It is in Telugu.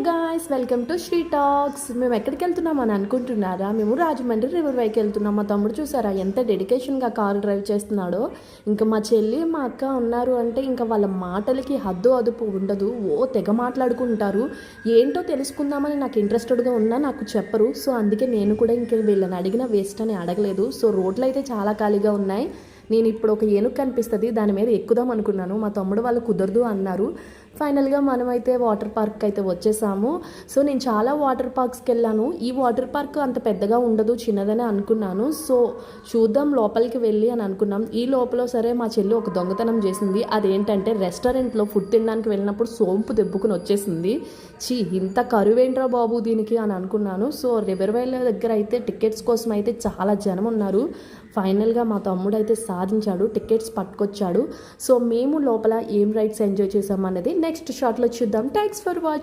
Guys, welcome to Sri talks. మేము ఎక్కడికి వెళ్తున్నాం అని అనుకుంటున్నారా? మేము రాజమండ్రి రివర్ వైకి వెళ్తున్నాం. మా తమ్ముడు చూసారా ఎంత డెడికేషన్గా కారు డ్రైవ్ చేస్తున్నాడో. ఇంకా మా చెల్లి మా అక్క ఉన్నారు అంటే ఇంకా వాళ్ళ మాటలకి హద్దు అదుపు ఉండదు. తెగ మాట్లాడుకుంటారు. ఏంటో తెలుసుకుందామని నాకు ఇంట్రెస్టెడ్గా ఉన్నా నాకు చెప్పరు. సో అందుకే నేను కూడా ఇంక వీళ్ళని అడిగిన వేస్ట్ అని అడగలేదు. సో రోడ్లు అయితే చాలా ఖాళీగా ఉన్నాయి. నేను ఇప్పుడు ఒక ఏనుగు కనిపిస్తుంది, దాని మీద ఎక్కుదాం అనుకున్నాను. మా తమ్ముడు వాళ్ళు కుదరదు అన్నారు. ఫైనల్గా మనమైతే వాటర్ పార్క్ అయితే వచ్చేసాము. సో నేను చాలా వాటర్ పార్క్స్కి వెళ్ళాను. ఈ వాటర్ పార్క్ అంత పెద్దగా ఉండదు, చిన్నదనే అనుకున్నాను. సో చూద్దాం లోపలికి వెళ్ళి అని అనుకున్నాం. ఈ లోపల సరే మా చెల్లి ఒక దొంగతనం చేసింది. అదేంటంటే రెస్టారెంట్లో ఫుడ్ తినడానికి వెళ్ళినప్పుడు సోంపు దెబ్బకుని వచ్చేసింది. ఇంత కరువేంట్రా బాబు దీనికి అని అనుకున్నాను. సో రివర్వైల్ దగ్గర అయితే టికెట్స్ కోసం అయితే చాలా జనం ఉన్నారు. ఫైనల్గా మా తమ్ముడు అయితే సాధించాడు, టికెట్స్ పట్టుకొచ్చాడు. సో మేము లోపల ఏం రైడ్స్ ఎంజాయ్ చేసామన్నది నెక్స్ట్ షార్ట్లో చూద్దాం. Thanks for watching.